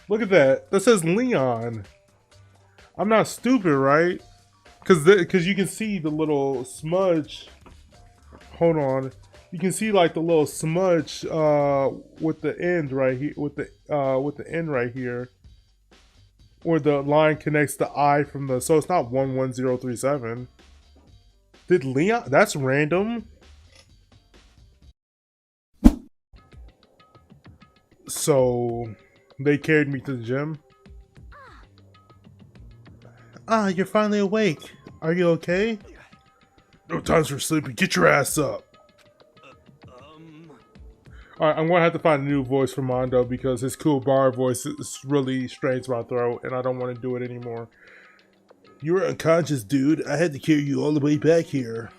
Look at that. That says Leon. I'm not stupid, right? Because you can see the little smudge. Hold on. You can see like the little smudge with the end right here, with the end right here, where the line connects the I from the. So it's not 11037. Did Leon? That's random. So they carried me to the gym. Ah, you're finally awake. Are you okay? No times for sleeping. Get your ass up. Alright, I'm gonna have to find a new voice for Mondo because his cool bar voice really strains my throat and I don't want to do it anymore. You were unconscious, dude. I had to carry you all the way back here.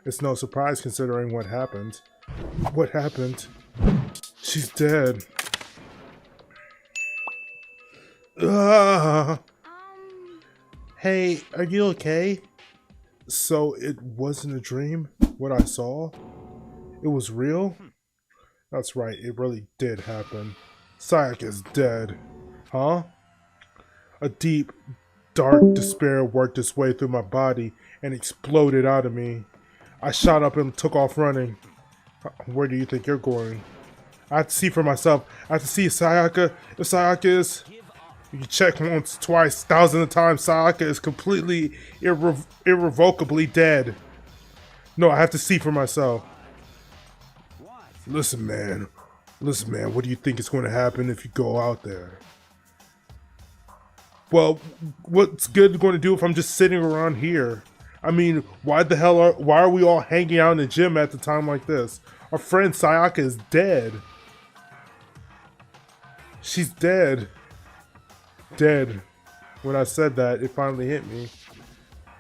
It's no surprise considering what happened. What happened? She's dead. Ah. Hey, are you okay? So it wasn't a dream? What I saw? It was real? That's right, it really did happen. Sayaka is dead. Huh? A deep, dark despair worked its way through my body and exploded out of me. I shot up and took off running. Where do you think you're going? I have to see for myself. I have to see if Sayaka is... You can check once, twice, thousands of times. Sayaka is completely, irrevocably dead. No, I have to see for myself. Listen, man. Listen, man. What do you think is going to happen if you go out there? Well, what's good going to do if I'm just sitting around here? I mean, why are we all hanging out in the gym at the time like this? Our friend Sayaka is dead. She's dead. Dead. When I said that, it finally hit me.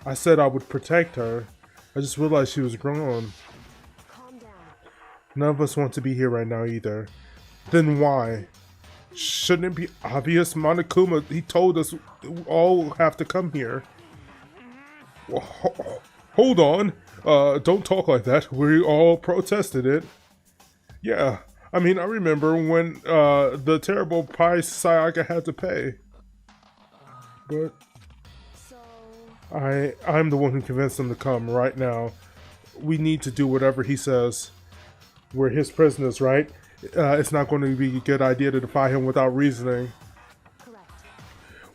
I said I would protect her. I just realized she was gone. None of us want to be here right now either. Then why? Shouldn't it be obvious? Monokuma, he told us we all have to come here. Hold on. Don't talk like that. We all protested it. Yeah. I mean, I remember when the terrible price Sayaka had to pay. But I'm the one who convinced them to come right now. We need to do whatever he says. We're his prisoners, right? It's not going to be a good idea to defy him without reasoning. Correct.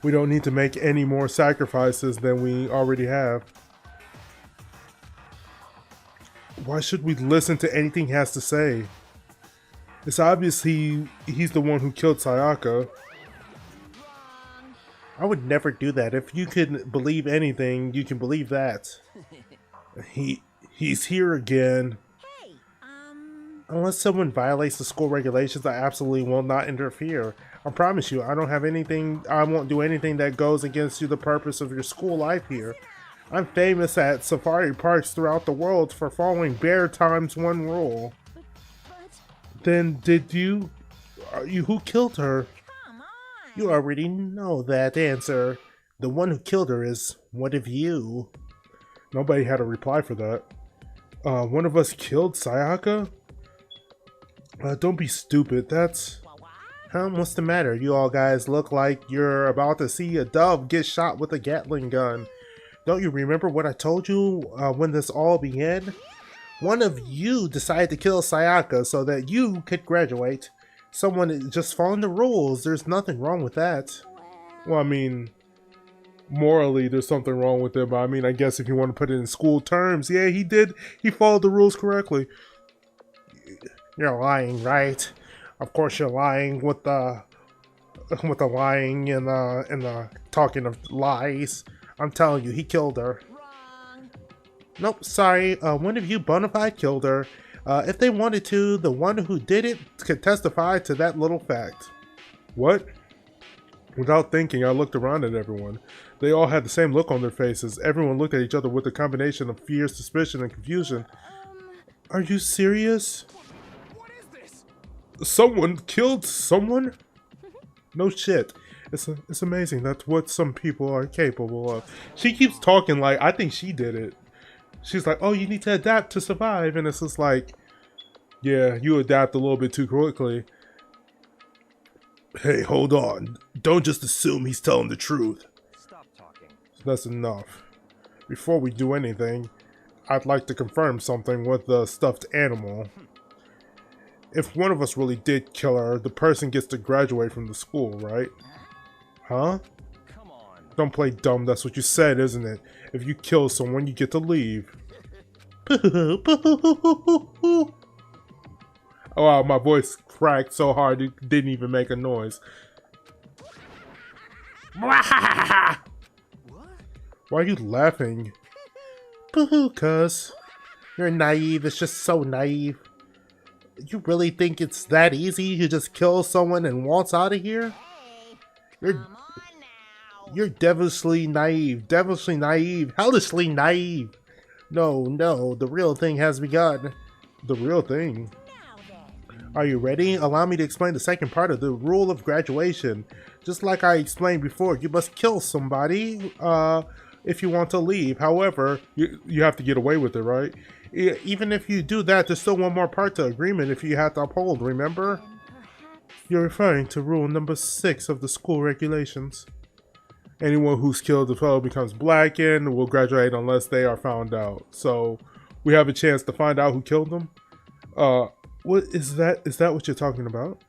We don't need to make any more sacrifices than we already have. Why should we listen to anything he has to say? It's obvious he's the one who killed Sayaka. I would never do that. If you can believe anything, you can believe that. He's here again. Unless someone violates the school regulations, I absolutely will not interfere. I promise you, I won't do anything that goes against the purpose of your school life here. I'm famous at safari parks throughout the world for following Bear Times 1 rule. Then who killed her? You already know that answer. The one who killed her is one of you. Nobody had a reply for that. One of us killed Sayaka? Don't be stupid. What's the matter? You all guys look like you're about to see a dove get shot with a Gatling gun. Don't you remember what I told you when this all began? One of you decided to kill Sayaka so that you could graduate. Someone just following the rules. There's nothing wrong with that. Well, I mean, morally there's something wrong with it, but I mean, I guess if you want to put it in school terms, yeah, he did. He followed the rules correctly. You're lying, right? Of course you're lying with the lying and the talking of lies. I'm telling you, he killed her. Wrong. Nope, sorry. One of you bona fide killed her. If they wanted to, the one who did it could testify to that little fact. What? Without thinking, I looked around at everyone. They all had the same look on their faces. Everyone looked at each other with a combination of fear, suspicion, and confusion. Are you serious? What is this? Someone killed someone? No shit. It's amazing. That's what some people are capable of. She keeps talking like, I think she did it. She's like, oh, you need to adapt to survive. And it's just like, yeah, you adapt a little bit too quickly. Hey, hold on. Don't just assume he's telling the truth. Stop talking. That's enough. Before we do anything, I'd like to confirm something with the stuffed animal. If one of us really did kill her, the person gets to graduate from the school, right? Huh? Come on. Don't play dumb, that's what you said, isn't it? If you kill someone, you get to leave. Oh wow, my voice cracked so hard it didn't even make a noise. What? Why are you laughing? Boo-hoo, cuz. You're naive, it's just so naive. You really think it's that easy to just kill someone and waltz out of here? You're devilishly naive, hellishly naive. No, the real thing has begun. The real thing. Are you ready? Allow me to explain the second part of the rule of graduation. Just like I explained before, you must kill somebody if you want to leave. However, you have to get away with it, right? Even if you do that, there's still one more part to agreement if you have to uphold, remember? You're referring to rule number 6 of the school regulations. Anyone who's killed the fellow becomes blackened will graduate unless they are found out. So, we have a chance to find out who killed them? What is that? Is that what you're talking about?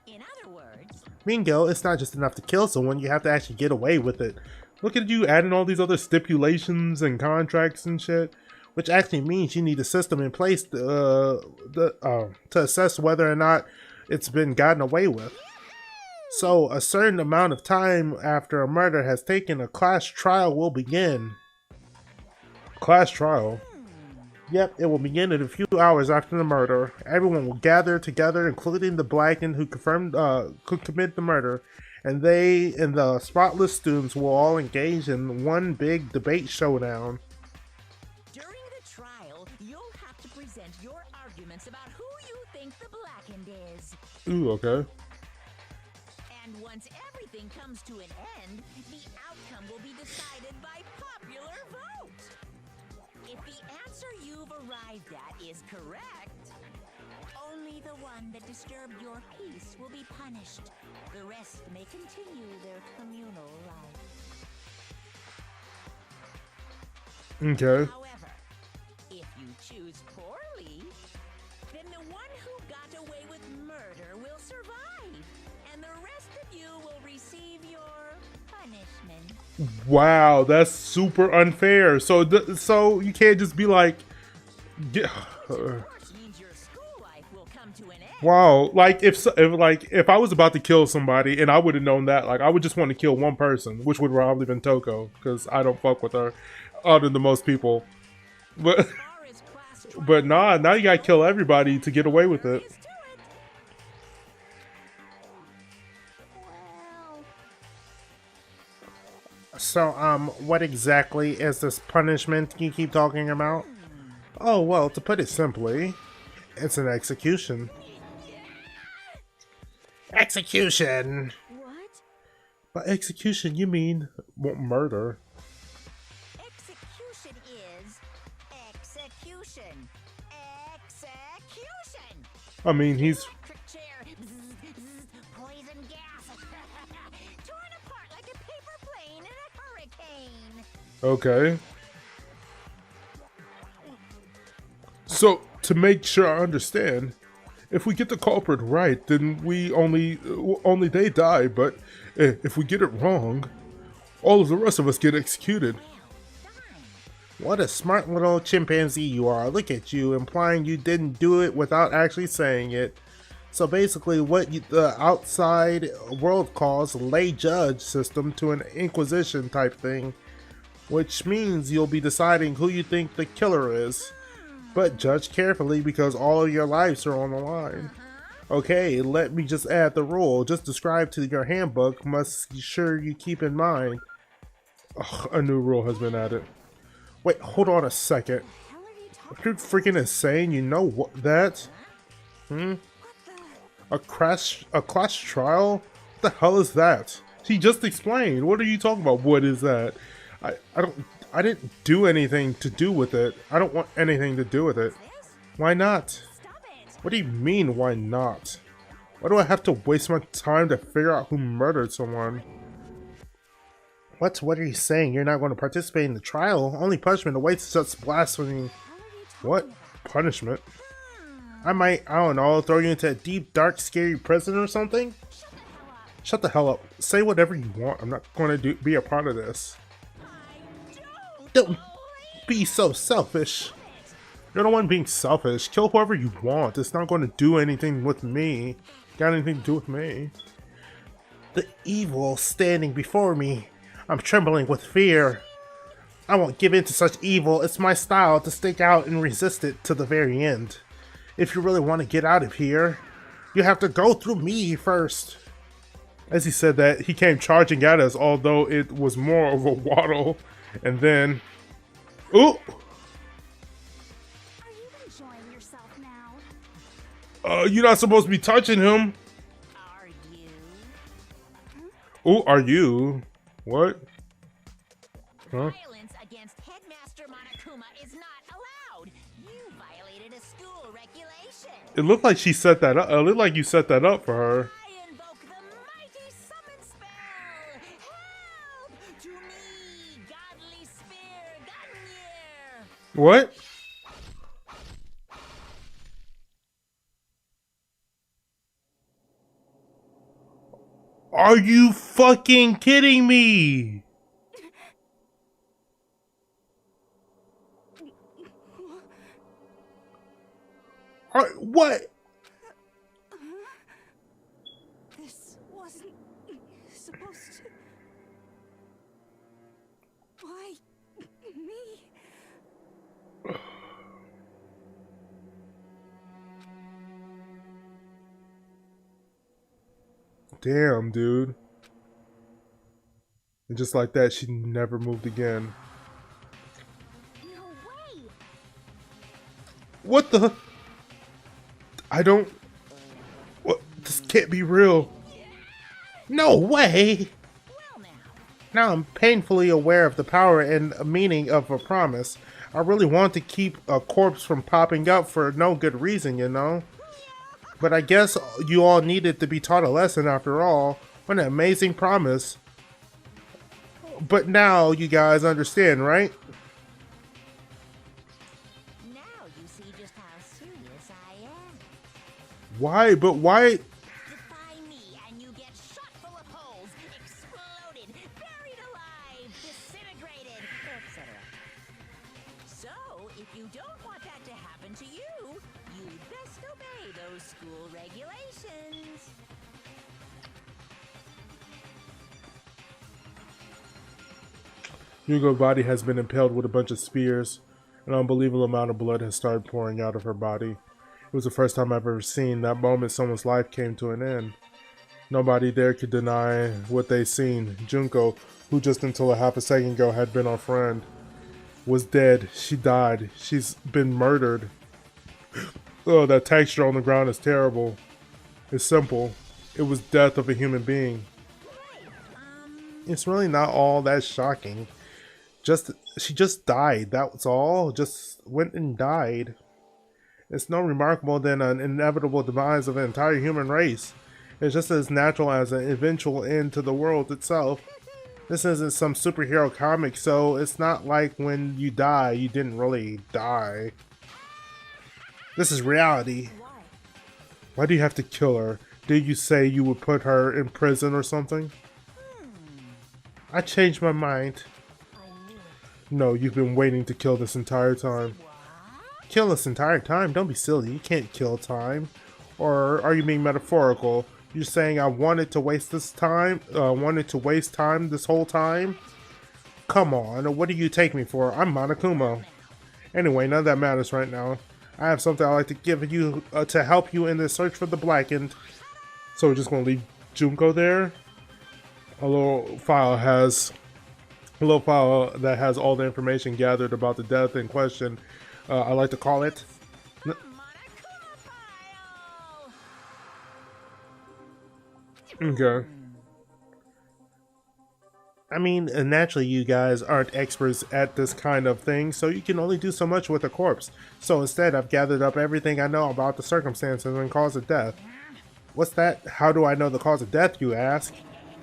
In other words, Bingo, it's not just enough to kill someone, you have to actually get away with it. Look at you adding all these other stipulations and contracts and shit, which actually means you need a system in place to assess whether or not it's been gotten away with. So, a certain amount of time after a murder has taken, a class trial will begin. Class trial? Yep, it will begin in a few hours after the murder. Everyone will gather together, including the blackened who could commit the murder, and they and the spotless students will all engage in one big debate showdown. during the trial, you'll have to present your arguments about who you think the blackened is. Ooh, okay. And once everything comes to an end, the outcome will be decided by popular vote. If the answer you've arrived at is correct, only the one that disturbed your peace will be punished. The rest may continue their communal life. Okay. However, if you choose poorly, then the one who got away with murder will survive, and the rest of you will receive your punishment. Wow, that's super unfair. So you can't just be like, Which means your school life will come to an end. wow, like if I was about to kill somebody and I would have known that, like I would just want to kill one person, which would probably been Toko, because I don't fuck with her, other than most people. But As far as class but nah, now you gotta kill everybody to get away with it. trials to Well, So what exactly is this punishment you keep talking about? Oh well, to put it simply, it's an execution. Execution. what? By execution, you mean murder. Execution is execution. Execution. I mean, he's Electric chair. Bzz, bzz, poison gas. Torn apart like a paper plane in a hurricane. okay. So, to make sure I understand, if we get the culprit right, then we only they die, but if we get it wrong, all of the rest of us get executed. What a smart little chimpanzee you are. Look at you, implying you didn't do it without actually saying it. So basically what the outside world calls lay judge system to an inquisition type thing, which means you'll be deciding who you think the killer is. But judge carefully because all of your lives are on the line. Okay, let me just add the rule. Just described to your handbook must be sure you keep in mind. Ugh, a new rule has been added. Wait, hold on a second. Hell are you talking? If you're freaking insane, you know what that? A class trial? What the hell is that? She just explained. What are you talking about? What is that? I didn't do anything to do with it. I don't want anything to do with it. This? Why not? Stop it. What do you mean, why not? Why do I have to waste my time to figure out who murdered someone? What are you saying? You're not going to participate in the trial? Only punishment awaits such blasphemy. What? Punishment? I don't know, throw you into a deep, dark, scary prison or something? Shut the hell up. Say whatever you want. I'm not going to be a part of this. Don't be so selfish. You're the one being selfish. Kill whoever you want. It's not going to do anything with me. Got anything to do with me? The evil standing before me. I'm trembling with fear. I won't give in to such evil. It's my style to stick out and resist it to the very end. If you really want to get out of here, you have to go through me first. As he said that, he came charging at us, although it was more of a waddle. And then... Ooh! Are you enjoying yourself now? You're not supposed to be touching him. Are you? Ooh, are you? What? Huh? Violence against Headmaster Monokuma is not allowed. You violated a school regulation. It looked like she set that up. It looked like you set that up for her. I invoke the mighty summon spell. Help to me, godly spear, Gunyear. What? Are you fucking kidding me? What? This wasn't supposed to. Why me? Damn, dude. And just like that, she never moved again. No way! What the? I don't... What? This can't be real. No way! Well now. Now I'm painfully aware of the power and meaning of a promise. I really want to keep a corpse from popping up for no good reason, you know? But I guess you all needed to be taught a lesson after all. What an amazing promise. But now you guys understand, right? Now you see just how serious I am. Why? But why? Defy me and you get shot full of holes, exploded, buried alive, disintegrated, etc. So, if you don't want that to happen to you, you'd best obey those school regulations. Yugo's body has been impaled with a bunch of spears. An unbelievable amount of blood has started pouring out of her body. It was the first time I've ever seen that moment someone's life came to an end. Nobody there could deny what they seen. Junko, who just until a half a second ago had been our friend, was dead. She died. She's been murdered. Oh, that texture on the ground is terrible. It's simple. It was death of a human being. It's really not all that shocking. She just died. That was all. Just went and died. It's no remarkable than an inevitable demise of an entire human race. It's just as natural as an eventual end to the world itself. This isn't some superhero comic, so it's not like when you die, you didn't really die. This is reality. Why do you have to kill her? Did you say you would put her in prison or something? I changed my mind. No, you've been waiting to kill this entire time. Kill this entire time? Don't be silly. You can't kill time. Or are you being metaphorical? You're saying I wanted to waste this time? Wanted to waste time this whole time? Come on, what do you take me for? I'm Monokuma. Anyway, none of that matters right now. I have something I'd like to give you to help you in the search for the Blackened. So we're just going to leave Junko there? A little file that has all the information gathered about the death in question. I like to call it. Okay. I mean, naturally you guys aren't experts at this kind of thing, so you can only do so much with a corpse. So instead, I've gathered up everything I know about the circumstances and cause of death. What's that? How do I know the cause of death, you ask?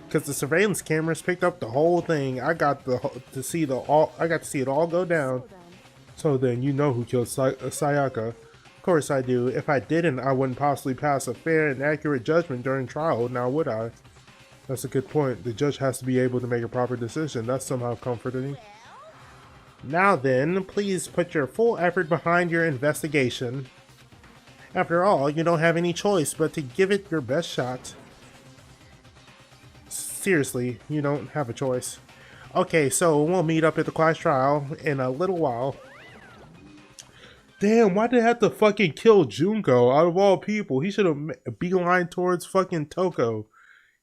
Because the surveillance cameras picked up the whole thing. I got to see it all go down. So then, you know who killed Sayaka. Of course I do. If I didn't, I wouldn't possibly pass a fair and accurate judgment during trial, now would I? That's a good point. The judge has to be able to make a proper decision. That's somehow comforting. Now then, please put your full effort behind your investigation. After all, you don't have any choice but to give it your best shot. Seriously, you don't have a choice. Okay, so we'll meet up at the class trial in a little while. Damn, why did they have to fucking kill Junko out of all people? He should have beeline towards fucking Toko.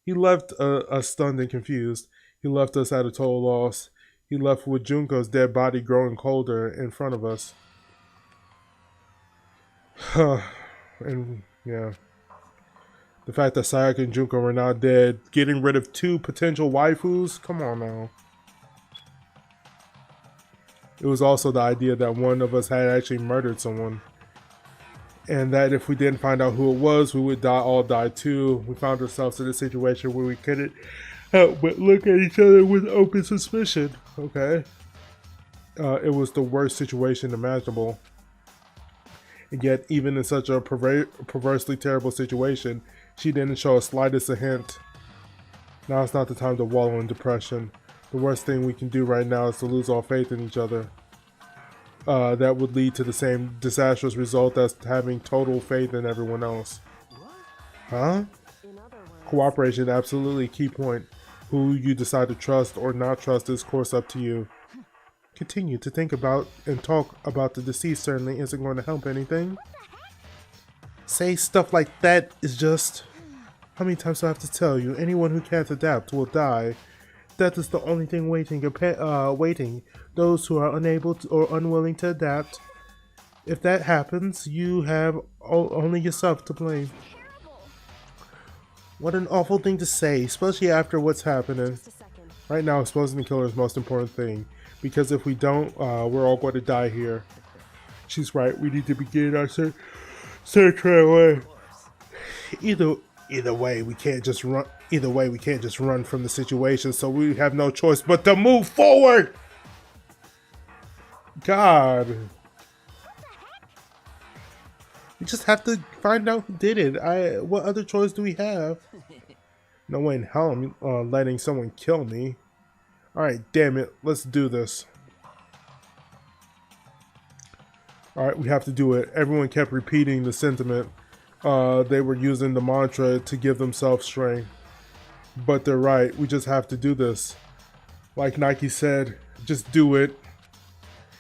He left us stunned and confused. He left us at a total loss. He left with Junko's dead body growing colder in front of us. And yeah. The fact that Sayaka and Junko were now dead, getting rid of 2 potential waifus? Come on now. It was also the idea that one of us had actually murdered someone. And that if we didn't find out who it was, we would all die too. We found ourselves in a situation where we couldn't help but look at each other with open suspicion. Okay. It was the worst situation imaginable. And yet, even in such a perversely terrible situation, she didn't show a slightest a hint. Now it's not the time to wallow in depression. The worst thing we can do right now is to lose all faith in each other. That would lead to the same disastrous result as having total faith in everyone else. Huh? Cooperation, absolutely key point. Who you decide to trust or not trust is, of course, up to you. Continue to think about and talk about the deceased certainly isn't going to help anything. Say stuff like that is just... How many times do I have to tell you? Anyone who can't adapt will die. Death is the only thing waiting. Those who are unable to, or unwilling to adapt. If that happens, you have only yourself to blame. What an awful thing to say, especially after what's happening. Right now, exposing the killer is the most important thing. Because if we don't, we're all going to die here. She's right. We need to begin our search right away. Either way, we can't just run. Either way, we can't just run from the situation. So we have no choice but to move forward. God, we just have to find out who did it. What other choice do we have? No way in hell I'm letting someone kill me. Alright, damn it. Let's do this. Alright, we have to do it. Everyone kept repeating the sentiment. They were using the mantra to give themselves strength. But they're right. We just have to do this. Like Nike said, just do it.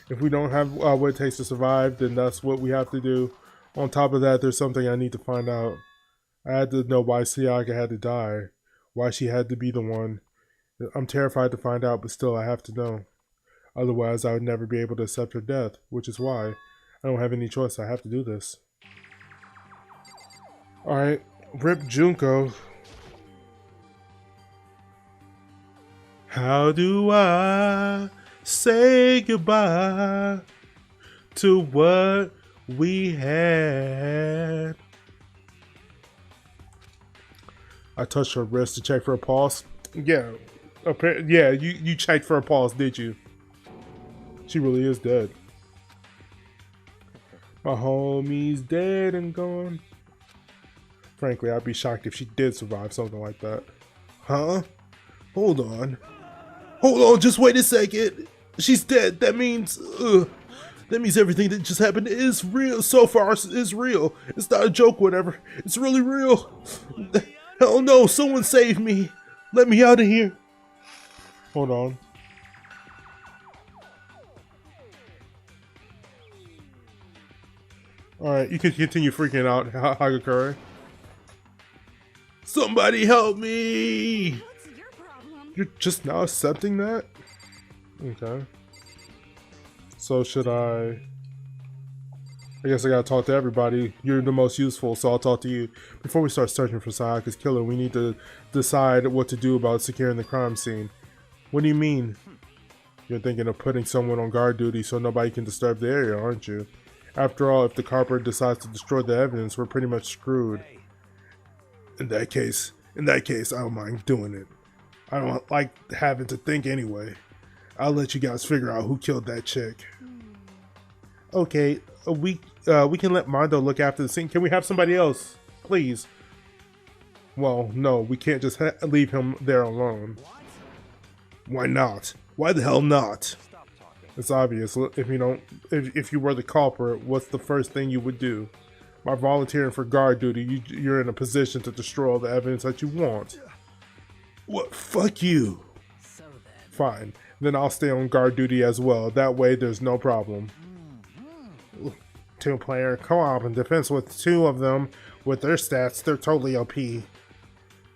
If we don't have what it takes to survive, then that's what we have to do. On top of that, there's something I need to find out. I had to know why Sayaka had to die. Why she had to be the one. I'm terrified to find out, but still I have to know. Otherwise, I would never be able to accept her death, which is why I don't have any choice. I have to do this. Alright, rip Junko. How do I say goodbye to what we had? I touched her wrist to check for a pulse. Yeah, you checked for a pulse, did you? She really is dead. My homie's dead and gone. Frankly, I'd be shocked if she did survive something like that. Huh? Hold on. Hold on, just wait a second. She's dead. That means everything that just happened is real. So far, is real. It's not a joke, whatever. It's really real. Hell no, someone save me. Let me out of here. Hold on. Alright, you can continue freaking out, Hagakure. Somebody help me! What's your problem? You're just now accepting that? Okay. So should I guess I gotta talk to everybody. You're the most useful, so I'll talk to you. Before we start searching for Sayaka's killer, we need to decide what to do about securing the crime scene. What do you mean? You're thinking of putting someone on guard duty so nobody can disturb the area, aren't you? After all, if the carpenter decides to destroy the evidence, we're pretty much screwed. In that case, I don't mind doing it. I don't like having to think anyway. I'll let you guys figure out who killed that chick. Okay, we can let Mondo look after the scene. Can we have somebody else, please? Well, no, we can't just leave him there alone. Why not? Why the hell not? Stop talking. It's obvious. If you were the culprit, what's the first thing you would do? By volunteering for guard duty, you're in a position to destroy all the evidence that you want. What? Fuck you. So then. Fine. Then I'll stay on guard duty as well. That way, there's no problem. Two-player co-op in defense with two of them. With their stats, they're totally OP.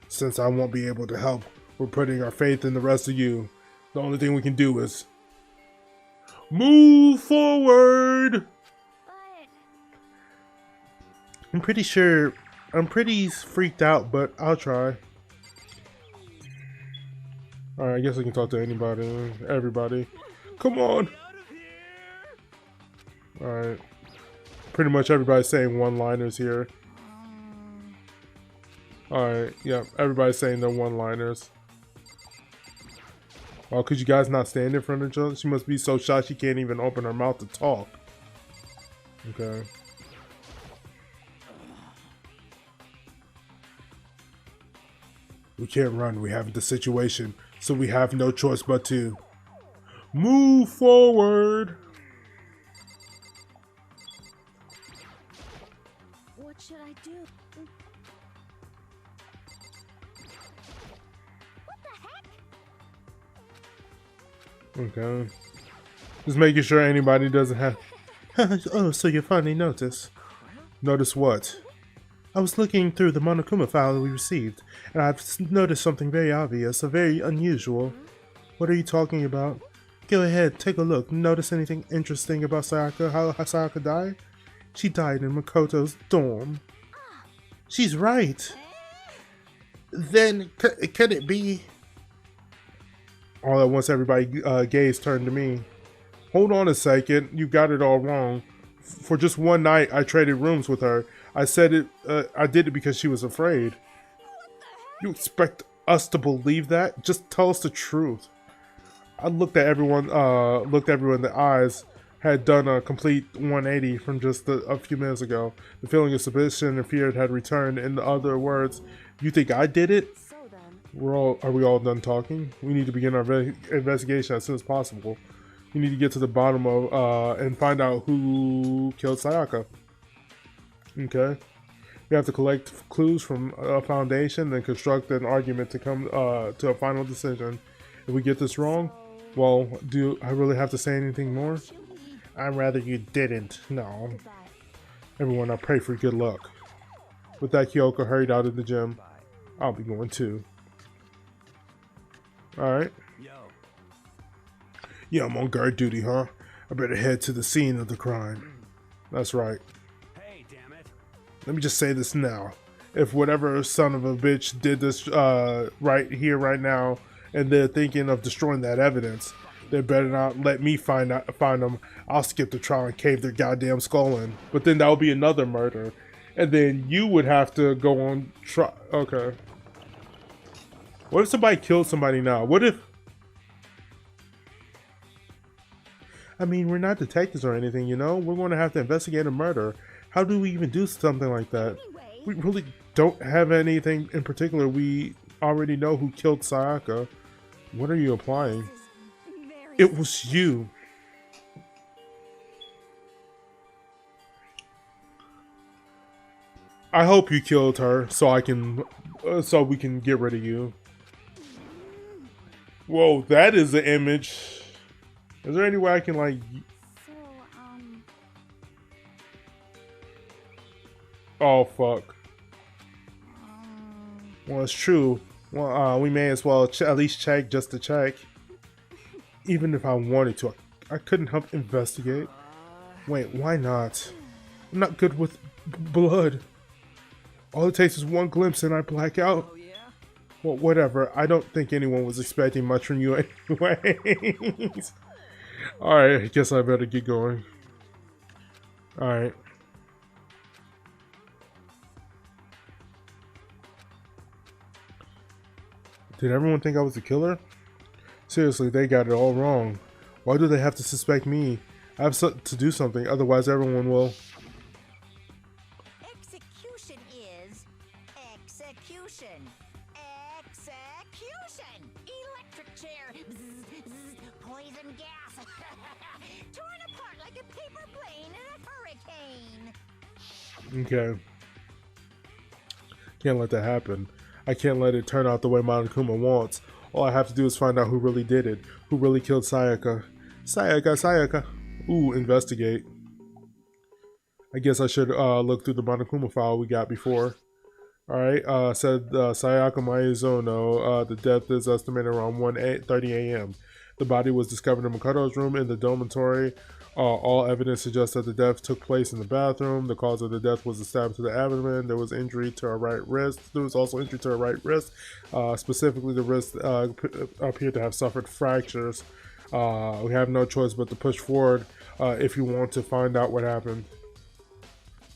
Since I won't be able to help, we're putting our faith in the rest of you. The only thing we can do is move forward. I'm pretty freaked out, but I'll try. Alright, I guess I can talk to anybody, everybody. Come on! Alright. Pretty much everybody's saying one-liners here. Alright, yeah, everybody's saying their one-liners. Oh, could you guys not stand in front of each other? She must be so shy she can't even open her mouth to talk. Okay. We can't run, we have the situation, so we have no choice but to move forward. What should I do? What the heck? Okay. Just making sure anybody doesn't have... Oh, so you finally noticed. Notice what? I was looking through the Monokuma file we received, and I've noticed something very obvious, very unusual. What are you talking about? Go ahead, take a look. Notice anything interesting about Sayaka? How Sayaka died? She died in Makoto's dorm. She's right. Then, could it be... All at once, everybody gaze turned to me. Hold on a second, you got it all wrong. For just one night, I traded rooms with her. I said it. I did it because she was afraid. You expect us to believe that? Just tell us the truth. I looked at everyone. Looked everyone in the eyes. Had done a complete 180 from just a few minutes ago. The feeling of suspicion and fear had returned. In other words, you think I did it? So then. Are we all done talking? We need to begin our investigation as soon as possible. We need to get to the bottom of and find out who killed Sayaka. Okay. We have to collect clues from a foundation, then construct an argument to come to a final decision. If we get this wrong, well, do I really have to say anything more? I'd rather you didn't. No. Everyone, I pray for good luck. With that, Kyoko hurried out of the gym. I'll be going too. Alright. Yeah, I'm on guard duty, huh? I better head to the scene of the crime. That's right. Hey, damn it. Let me just say this now. If whatever son of a bitch did this right here, right now, and they're thinking of destroying that evidence, they better not let me find them. I'll skip the trial and cave their goddamn skull in. But then that would be another murder. And then you would have to go on trial. Okay. What if somebody killed somebody now? What if... I mean, we're not detectives or anything, you know? We're going to have to investigate a murder. How do we even do something like that? Anyway. We really don't have anything in particular. We already know who killed Sayaka. What are you applying? It was you. I hope you killed her so I can, so we can get rid of you. Whoa, that is an image. Is there any way I can like... So, Oh, fuck. Well, it's true. Well, we may as well at least check just to check. Even if I wanted to, I couldn't help investigate. Wait, why not? I'm not good with blood. All it takes is one glimpse and I black out. Oh, yeah? Well, whatever. I don't think anyone was expecting much from you anyways. Alright, I guess I better get going. Alright. Did everyone think I was the killer? Seriously, they got it all wrong. Why do they have to suspect me? I have to do something, otherwise everyone will... Execution is execution. Execution! Electric chair. Bzz, bzz, poison gas. Torn apart like a paper plane in a hurricane. Okay. Can't let that happen. I can't let it turn out the way Monokuma wants. All I have to do is find out who really did it. Who really killed Sayaka. Sayaka. Ooh, investigate. I guess I should look through the Monokuma file we got before. Alright, said Sayaka Maizono, the death is estimated around 1:30 a.m. The body was discovered in Makoto's room in the dormitory. All evidence suggests that the death took place in the bathroom. The cause of the death was a stab to the abdomen. There was injury to her right wrist. There was also injury to her right wrist. Specifically, the wrist appeared to have suffered fractures. We have no choice but to push forward if you want to find out what happened.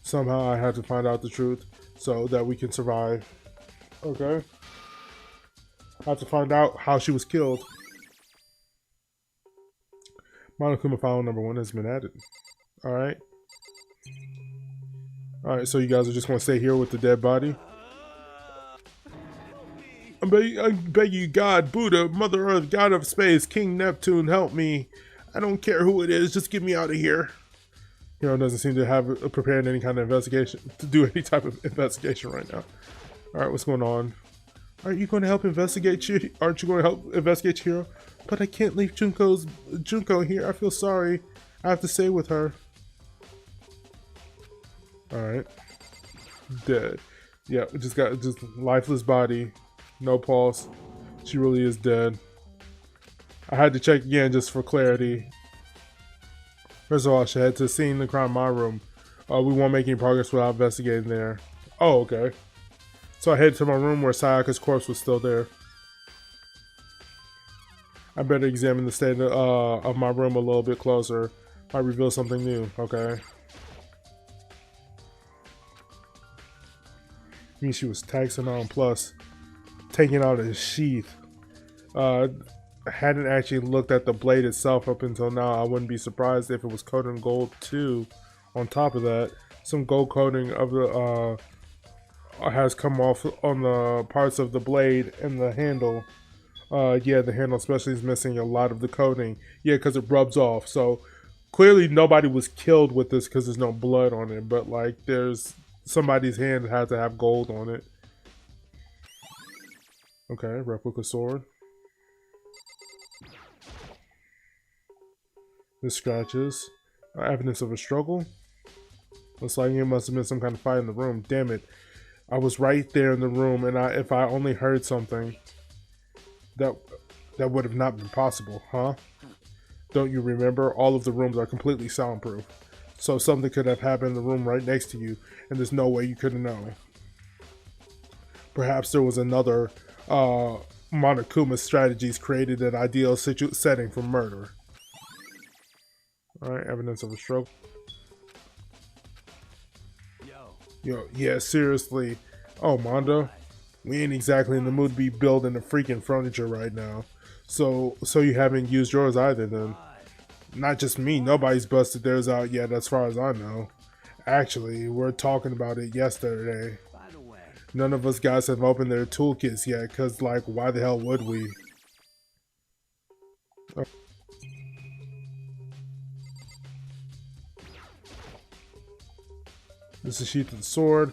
Somehow I had to find out the truth so that we can survive. Okay. I have to find out how she was killed. Monokuma file number 1 has been added. Alright. Alright, so you guys are just going to stay here with the dead body? I beg you, God, Buddha, Mother Earth, God of Space, King Neptune, help me. I don't care who it is, just get me out of here. Hero doesn't seem to have prepared any kind of investigation, to do any type of investigation right now. Alright, what's going on? Aren't you going to help investigate you? Aren't you going to help investigate Hero? But I can't leave Junko here. I feel sorry. I have to stay with her. Alright. Dead. Yeah, we just got just lifeless body. No pulse. She really is dead. I had to check again just for clarity. First of all, I should head to the scene of the crime in my room. We won't make any progress without investigating there. Oh, okay. So I headed to my room where Sayaka's corpse was still there. I better examine the state of my room a little bit closer. Might reveal something new. Okay. I mean, she was taxing on plus taking out his sheath. I hadn't actually looked at the blade itself up until now. I wouldn't be surprised if it was coated in gold too. On top of that, some gold coating of the has come off on the parts of the blade and the handle. Yeah, the handle especially is missing a lot of the coating. Yeah, because it rubs off. So clearly nobody was killed with this because there's no blood on it. But like, there's somebody's hand had to have gold on it. Okay, replica sword. The scratches. Evidence of a struggle. Looks like it must have been some kind of fight in the room. Damn it. I was right there in the room, and if I only heard something, that would have not been possible, huh? Don't you remember? All of the rooms are completely soundproof. So something could have happened in the room right next to you, and there's no way you could have known. Perhaps there was another Monokuma strategies created an ideal setting for murder. Alright, evidence of a stroke. Yo, yeah, seriously. Oh, Mondo, we ain't exactly in the mood to be building the freaking furniture right now. So you haven't used yours either then? Not just me, nobody's busted theirs out yet as far as I know. Actually, we're talking about it yesterday. None of us guys have opened their toolkits yet, cause like, why the hell would we? Oh. This is the sheath of the sword.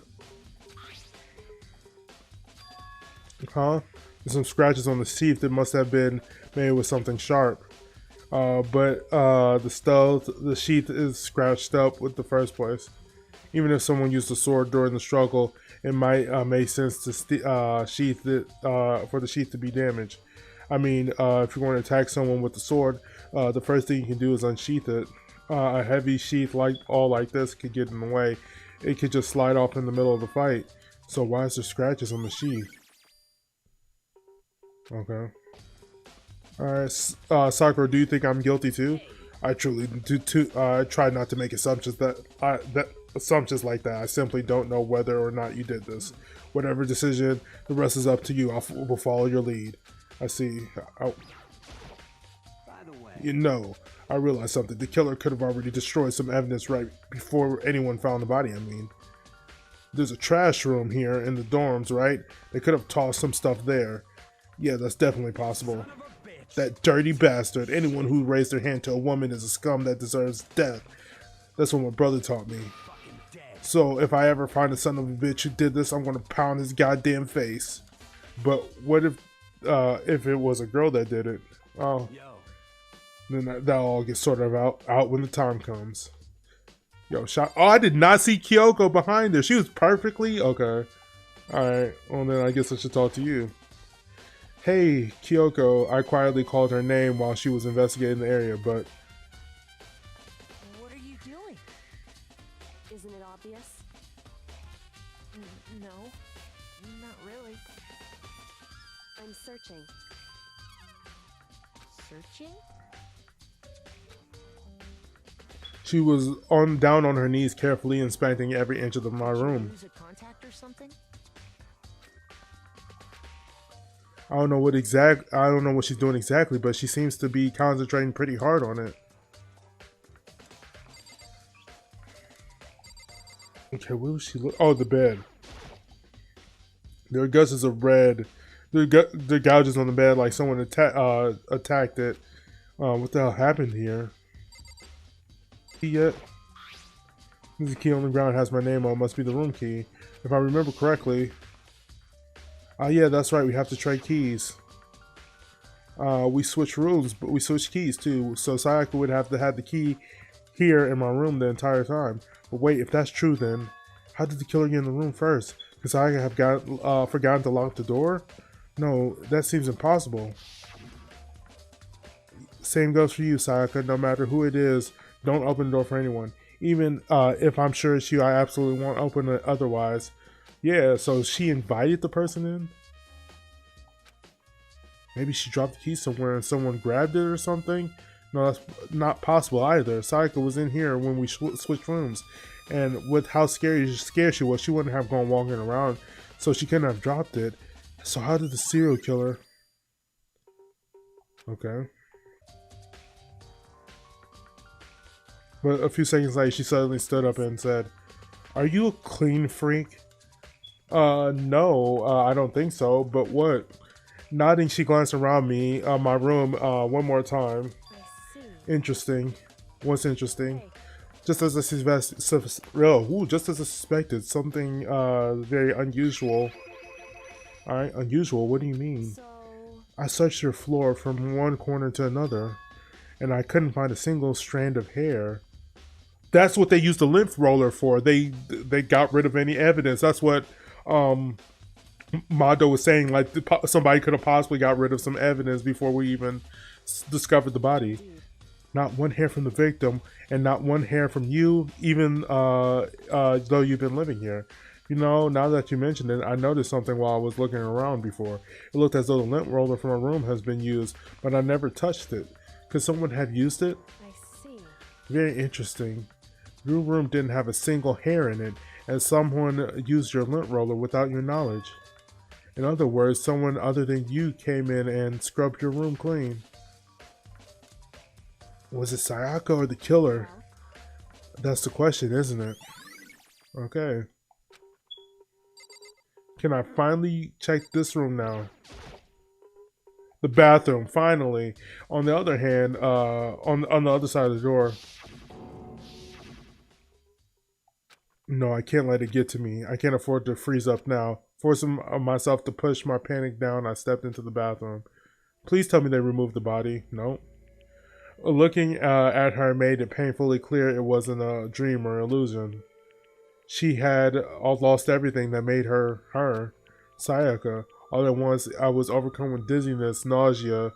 Huh? There's some scratches on the sheath that must have been made with something sharp. But the sheath is scratched up with the first place. Even if someone used the sword during the struggle, it might make sense to sheath it for the sheath to be damaged. I mean, if you're going to attack someone with the sword, the first thing you can do is unsheath it. A heavy sheath like this could get in the way. It could just slide off in the middle of the fight. So why is there scratches on the sheath? Okay. Alright, Sakura, do you think I'm guilty too? I truly do. I try not to make assumptions like that. I simply don't know whether or not you did this. Whatever decision, the rest is up to you. Will follow your lead. I see. By the way, You know, I realized something. The killer could have already destroyed some evidence right before anyone found the body, I mean. There's a trash room here in the dorms, right? They could have tossed some stuff there. Yeah, that's definitely possible. son of a bitch. That dirty bastard. Anyone who raised their hand to a woman is a scum that deserves death. That's what my brother taught me. Fucking dead. So if I ever find a son of a bitch who did this, I'm gonna pound his goddamn face. But what if it was a girl that did it? Oh, Yo, then that'll all get sorted out when the time comes. Yo, shot. Oh, I did not see Kyoko behind her. She was perfectly okay. Alright, well then I guess I should talk to you. Hey, Kyoko. I quietly called her name while she was investigating the area, but What are you doing? Isn't it obvious? No, not really. I'm searching. Searching? she was down on her knees, carefully inspecting every inch of my room. Use a contact or something? I don't know what she's doing exactly, but she seems to be concentrating pretty hard on it. Okay, where was she? Oh, the bed. There are gushes of red. There are gouges on the bed, like someone attacked it. What the hell happened here? Key yet? This key on the ground has my name on. It must be the room key, if I remember correctly. Yeah, that's right. We have to trade keys. We switch rooms, but we switch keys too. So Sayaka would have to have the key here in my room the entire time. But wait, if that's true, then how did the killer get in the room first? Could Sayaka have forgotten to lock the door? No, that seems impossible. Same goes for you, Sayaka. No matter who it is, don't open the door for anyone. Even if I'm sure it's you, I absolutely won't open it otherwise. Yeah, so she invited the person in? Maybe she dropped the key somewhere and someone grabbed it or something? No, that's not possible either. Sayaka was in here when we switched rooms. And with how scared she was, she wouldn't have gone walking around. So she couldn't have dropped it. So how did the serial killer... Okay. But a few seconds later, she suddenly stood up and said, "Are you a clean freak?" No, I don't think so, but what? Nodding, she glanced around my room, one more time. I see. Interesting. What's interesting? Hey, Just as I suspected, something, very unusual. Alright, unusual, what do you mean? so I searched your floor from one corner to another, and I couldn't find a single strand of hair. That's what they used the lymph roller for. They got rid of any evidence. That's what Mado was saying. Like somebody could have possibly got rid of some evidence before we even discovered the body. dude, Not one hair from the victim, and not one hair from you, even though you've been living here. You know, now that you mentioned it, I noticed something while I was looking around before. It looked as though the lint roller from my room has been used, but I never touched it. Could someone have used it? I see. Very interesting. Your room didn't have a single hair in it, and someone used your lint roller without your knowledge. In other words, someone other than you came in and scrubbed your room clean. Was it Sayaka or the killer? Well, That's the question, isn't it? Okay. Can I finally check this room now? The bathroom, finally. On the other hand, on the other side of the door. No, I can't let it get to me. I can't afford to freeze up now. Forcing myself to push my panic down, I stepped into the bathroom. Please tell me they removed the body. No. Looking at her made it painfully clear it wasn't a dream or illusion. She had lost everything that made her her. Sayaka. All at once, I was overcome with dizziness, nausea,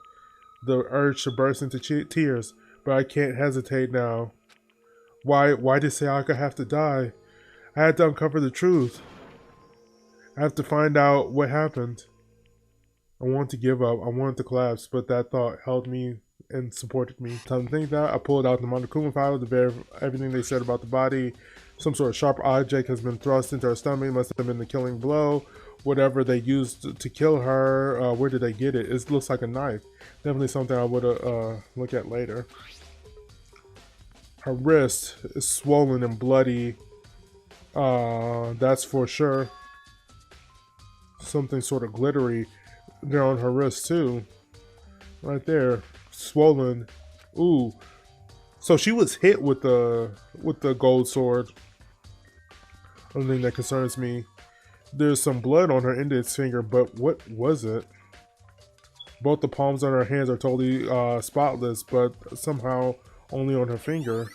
the urge to burst into tears, but I can't hesitate now. Why did Sayaka have to die? I had to uncover the truth. I have to find out what happened. I wanted to give up. I wanted to collapse, but that thought held me and supported me. Time to think that, I pulled out the Monokuma file to verify everything they said about the body. Some sort of sharp object has been thrust into her stomach. Must have been the killing blow. whatever they used to kill her. Where did they get it? It looks like a knife. Definitely something I would look at later. Her wrist is swollen and bloody. That's for sure. Something sort of glittery there on her wrist too. Right there, swollen. Ooh, so she was hit with the gold sword. Only thing that concerns me. There's some blood on her index finger, but what was it? Both the palms on her hands are totally spotless, but somehow only on her finger.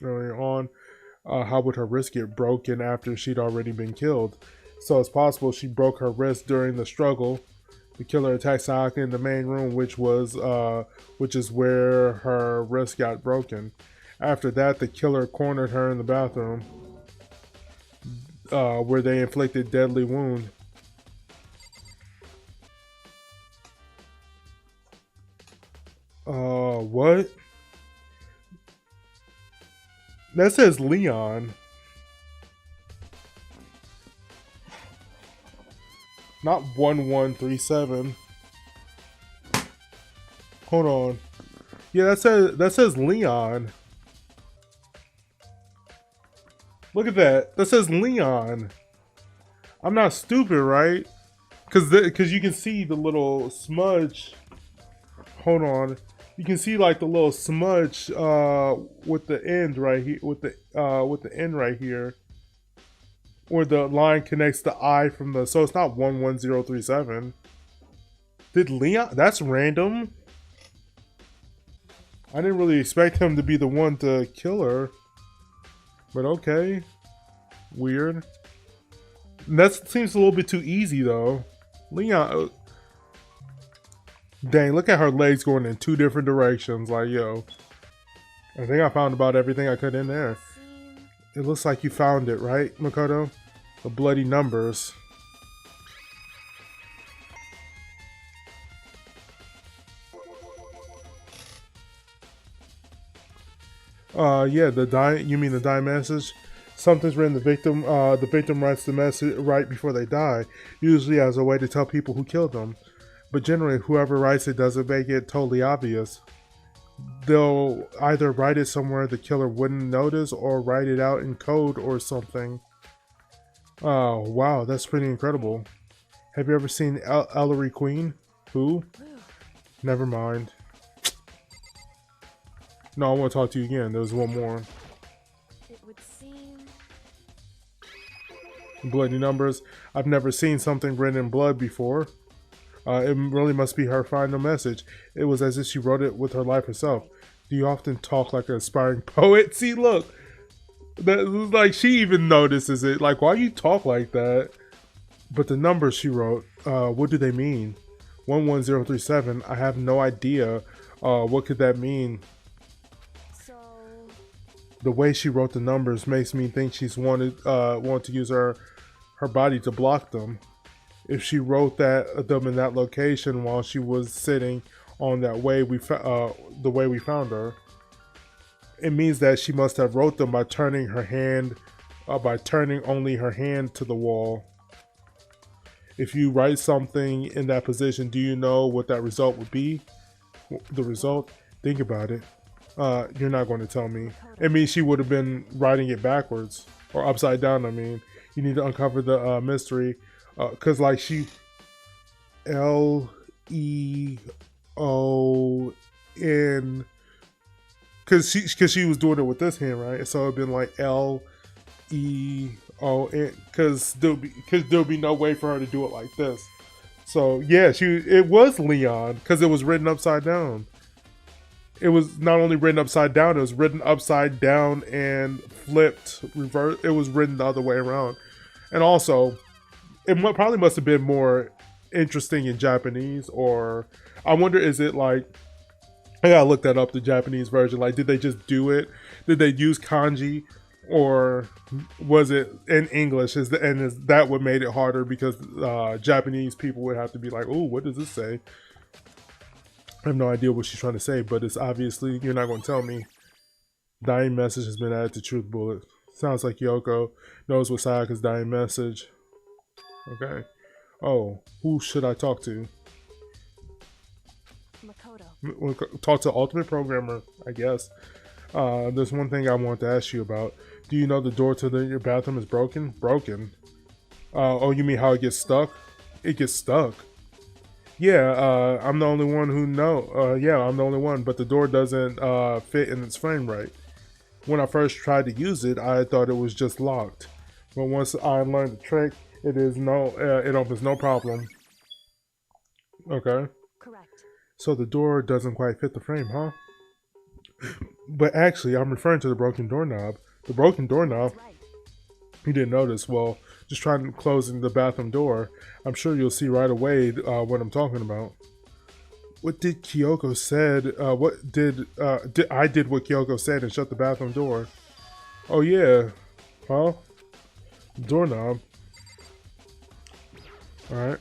Earlier on, how would her wrist get broken after she'd already been killed? So it's possible she broke her wrist during the struggle. The killer attacked Sayaka in the main room, which is where her wrist got broken. After that, the killer cornered her in the bathroom, where they inflicted deadly wound. What? That says Leon. Not 1137. Hold on. Yeah, that says Leon. Look at that. That says Leon. I'm not stupid, right? Cause you can see the little smudge. Hold on. You can see like the little smudge with the end right here, with the end right here, where the line connects the I from the. So it's not 11037. Did Leon? That's random. I didn't really expect him to be the one to kill her, but okay, weird. That seems a little bit too easy though. Leon. Dang, look at her legs going in two different directions. Like, yo. I think I found about everything I could in there. It looks like you found it, right, Makoto? The bloody numbers. Yeah, you mean the die message? Something's written, the victim writes the message right before they die, usually as a way to tell people who killed them. But generally, whoever writes it doesn't make it totally obvious. They'll either write it somewhere the killer wouldn't notice or write it out in code or something. Oh, wow, that's pretty incredible. Have you ever seen Ellery Queen? Who? Never mind. No, I want to talk to you again. There's one more. It would seem... Bloody numbers. I've never seen something written in blood before. It really must be her final message. It was as if she wrote it with her life herself. Do you often talk like an aspiring poet? See, look. That, like, she even notices it. Like, why do you talk like that? But the numbers she wrote, what do they mean? 11037, I have no idea. What could that mean? So... The way she wrote the numbers makes me think she's wanted to use her body to block them. If she wrote them in that location while she was sitting on that way the way we found her, it means that she must have wrote them by turning only her hand to the wall. If you write something in that position, do you know what that result would be? The result? Think about it. You're not going to tell me. It means she would have been writing it backwards or upside down. I mean, you need to uncover the mystery. Cause like she Leon, cause she was doing it with this hand, right? So it'd been like Leon, cause there'll be no way for her to do it like this. So yeah, it was Leon, cause it was written upside down. It was not only written upside down, it was written upside down and flipped, reverse. It was written the other way around, and also. It probably must have been more interesting in Japanese, or I wonder, is it like, I gotta look that up, the Japanese version, like did they just do it? Did they use kanji, or was it in English? Is that what made it harder because Japanese people would have to be like, oh, what does this say? I have no idea what she's trying to say, but it's obviously, you're not going to tell me. Dying message has been added to truth bullet. Sounds like Kyoko knows what Sayaka's dying message. Okay. Oh, who should I talk to? Makoto. Talk to Ultimate Programmer, I guess. There's one thing I want to ask you about. Do you know the door to your bathroom is broken? Broken? Oh, you mean how it gets stuck? It gets stuck. Yeah, I'm the only one who know. Yeah, I'm the only one, but the door doesn't fit in its frame right. When I first tried to use it, I thought it was just locked. But once I learned the trick, it opens no problem. Okay. Correct. So the door doesn't quite fit the frame, huh? But actually, I'm referring to the broken doorknob. The broken doorknob. That's right. You didn't notice. Well, just try closing the bathroom door. I'm sure you'll see right away what I'm talking about. What did Kyoko said? I did what Kyoko said and shut the bathroom door. Oh yeah, huh? Doorknob. All right.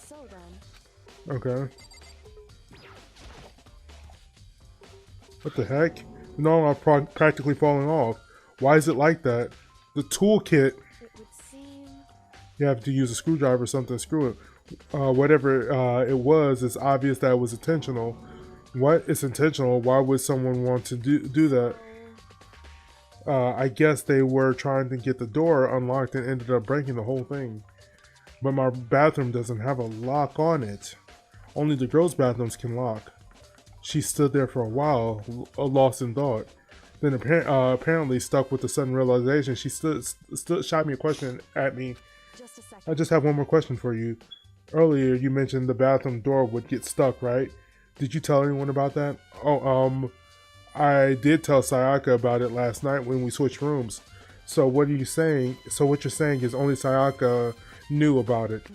So then. Okay. What the heck? No, I'm practically falling off. Why is it like that? The toolkit. It would seem. You have to use a screwdriver or something to screw it. Whatever it was, it's obvious that it was intentional. What is intentional? Why would someone want to do that? I guess they were trying to get the door unlocked and ended up breaking the whole thing. But my bathroom doesn't have a lock on it. Only the girls' bathrooms can lock. She stood there for a while, lost in thought. Then apparently stuck with the sudden realization, she shot me a question at me. Just a second. I just have one more question for you. Earlier, you mentioned the bathroom door would get stuck, right? Did you tell anyone about that? Oh, I did tell Sayaka about it last night when we switched rooms. So what are you saying? So what you're saying is only Sayaka knew about it.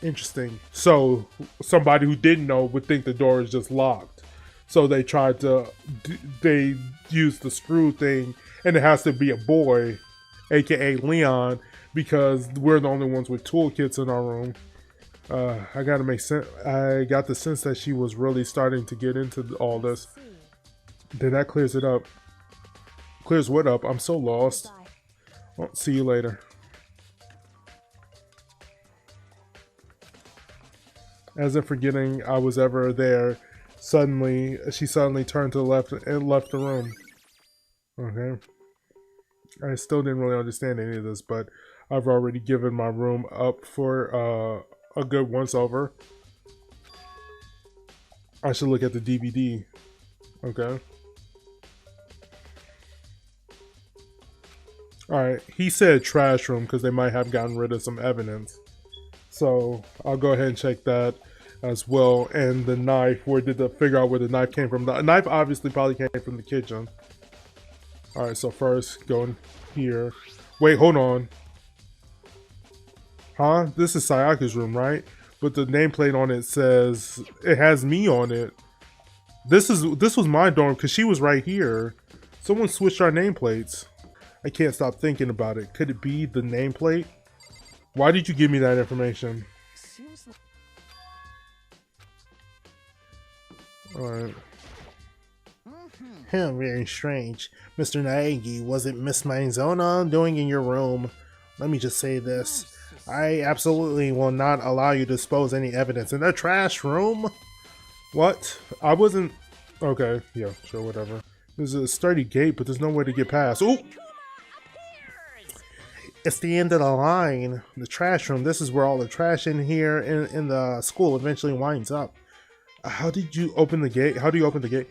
Interesting. So somebody who didn't know would think the door is just locked. So they tried to, they used the screw thing, and it has to be a boy, aka Leon, because we're the only ones with toolkits in our room. I gotta make sense. I got the sense that she was really starting to get into all this. Then that clears it up. Clears what up? I'm so lost. Goodbye. Well, see you later. As if forgetting I was ever there, she suddenly turned to the left and left the room. Okay. I still didn't really understand any of this, but I've already given my room up for a good once over. I should look at the DVD. Okay. Alright, he said trash room because they might have gotten rid of some evidence. So I'll go ahead and check that as well. And the knife, figure out where the knife came from. The knife obviously probably came from the kitchen. Alright, so first going here. Wait, hold on. Huh? This is Sayaka's room, right? But the nameplate on it says it has me on it. This was my dorm because she was right here. Someone switched our nameplates. I can't stop thinking about it. Could it be the nameplate? Why did you give me that information? Alright. Very strange. Mr. Naegi, was it Miss Maizona doing in your room? Let me just say this. I absolutely will not allow you to dispose any evidence in the trash room. What? I wasn't... Okay, yeah, sure, whatever. There's a sturdy gate, but there's no way to get past. Ooh! It's the end of the line. The trash room. This is where all the trash in here in the school eventually winds up. How did you open the gate? How do you open the gate?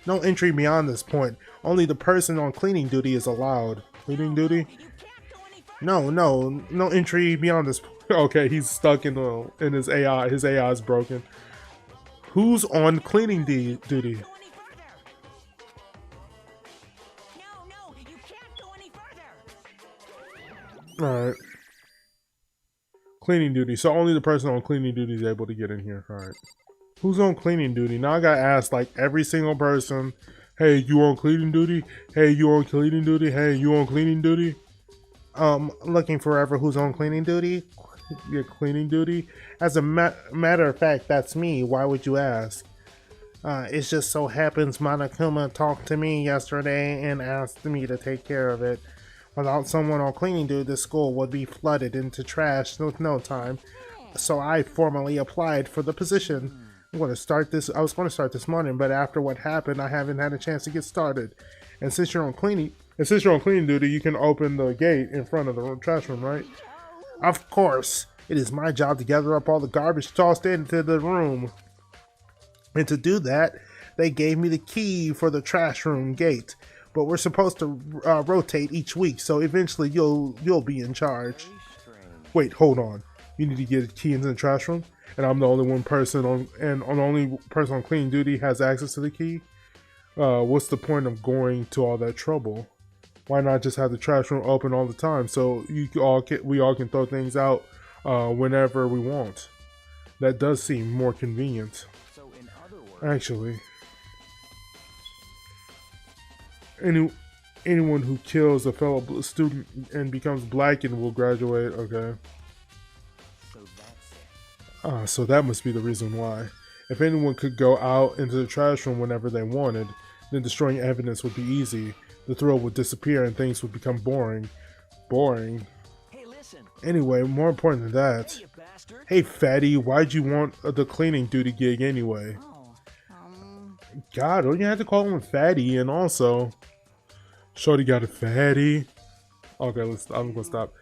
No entry beyond this point. Only the person on cleaning duty is allowed. Cleaning duty? No entry beyond this. Okay, he's stuck in his AI. His AI is broken. Who's on cleaning duty? Alright. Cleaning duty. So only the person on cleaning duty is able to get in here. Alright. Who's on cleaning duty? Now I gotta ask like every single person. Hey, you on cleaning duty? Hey, you on cleaning duty? Hey, you on cleaning duty? Looking forever who's on cleaning duty? Your cleaning duty? As a matter of fact, that's me. Why would you ask? It just so happens Monokuma talked to me yesterday and asked me to take care of it. Without someone on cleaning duty, the school would be flooded into trash with no time. So I formally applied for the position. I was going to start this morning, but after what happened, I haven't had a chance to get started. And since you're on cleaning duty, you can open the gate in front of the trash room, right? Of course. It is my job to gather up all the garbage tossed into the room. And to do that, they gave me the key for the trash room gate. But we're supposed to rotate each week, so eventually you'll be in charge. Wait, hold on. You need to get a key into the trash room, and I'm the only person on cleaning duty has access to the key. What's the point of going to all that trouble? Why not just have the trash room open all the time so we all can throw things out whenever we want? That does seem more convenient. So in other words, Actually, anyone who kills a fellow student and becomes blackened will graduate. Okay. so that's it. So that must be the reason why. If anyone could go out into the trash room whenever they wanted, then destroying evidence would be easy. The thrill would disappear and things would become boring. Boring. Hey, listen. Anyway, more important than that. Hey, you bastard. Hey, fatty, why'd you want the cleaning duty gig anyway? God, don't you have to call him fatty? And also, Shorty got a fatty. Okay, I'm gonna stop.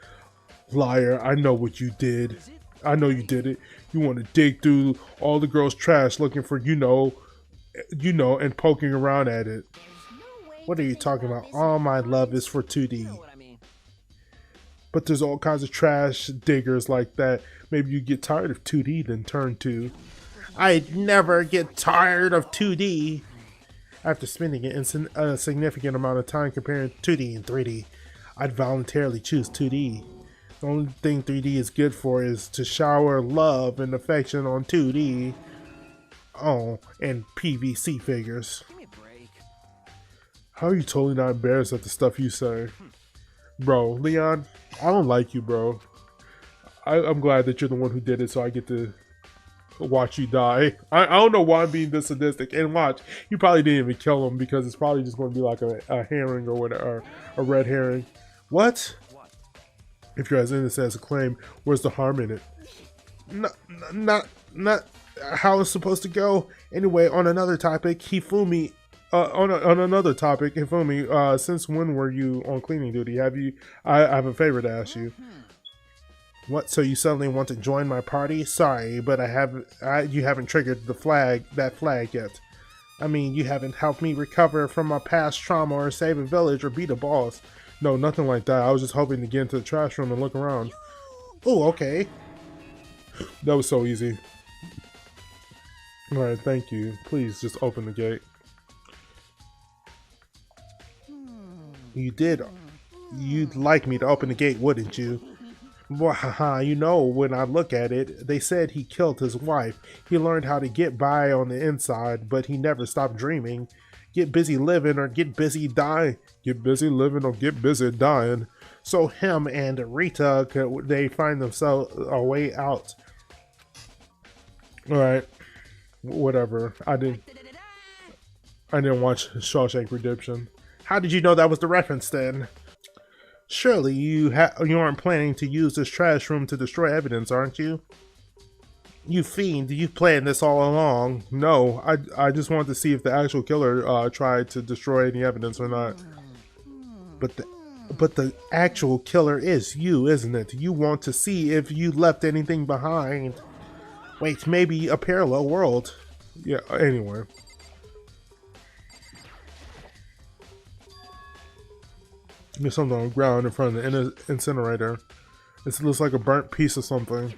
Liar, I know what you did. I know you did it. You want to dig through all the girls' trash looking for, you know, and poking around at it. What are you talking about? All my love is for 2D. You know what I mean? But there's all kinds of trash diggers like that. Maybe you get tired of 2D, then turn to. I'd never get tired of 2D. After spending a significant amount of time comparing 2D and 3D, I'd voluntarily choose 2D. The only thing 3D is good for is to shower love and affection on 2D. Oh, and PVC figures. Give me a break. How are you totally not embarrassed at the stuff you say? Bro, Leon, I don't like you, bro. I'm glad that you're the one who did it so I get to watch you die. I don't know why I'm being this sadistic. And watch, you probably didn't even kill him because it's probably just going to be like a herring or whatever, a red herring. What? If you're as innocent as a claim, where's the harm in it? Not how it's supposed to go. Anyway, on another topic, Hifumi. On another topic, Hifumi. Since when were you on cleaning duty? I have a favor to ask you. What? So you suddenly want to join my party? Sorry, but you haven't triggered that flag yet. I mean, you haven't helped me recover from my past trauma or save a village or beat a boss. No, nothing like that. I was just hoping to get into the trash room and look around. Oh, okay. That was so easy. Alright, thank you. Please, just open the gate. You did. You'd like me to open the gate, wouldn't you? Well, haha, you know, when I look at it, they said he killed his wife. He learned how to get by on the inside, but he never stopped dreaming. Get busy living or get busy dying. Get busy living or get busy dying. So him and Rita, they find themselves a way out. Alright. Whatever. I didn't watch Shawshank Redemption. How did you know that was the reference then? Surely you aren't planning to use this trash room to destroy evidence, aren't you? You fiend, you planned this all along. No, I just wanted to see if the actual killer tried to destroy any evidence or not. But the actual killer is you, isn't it? You want to see if you left anything behind. Wait, maybe a parallel world. Yeah, anyway. There's something on the ground in front of the incinerator. It looks like a burnt piece of something.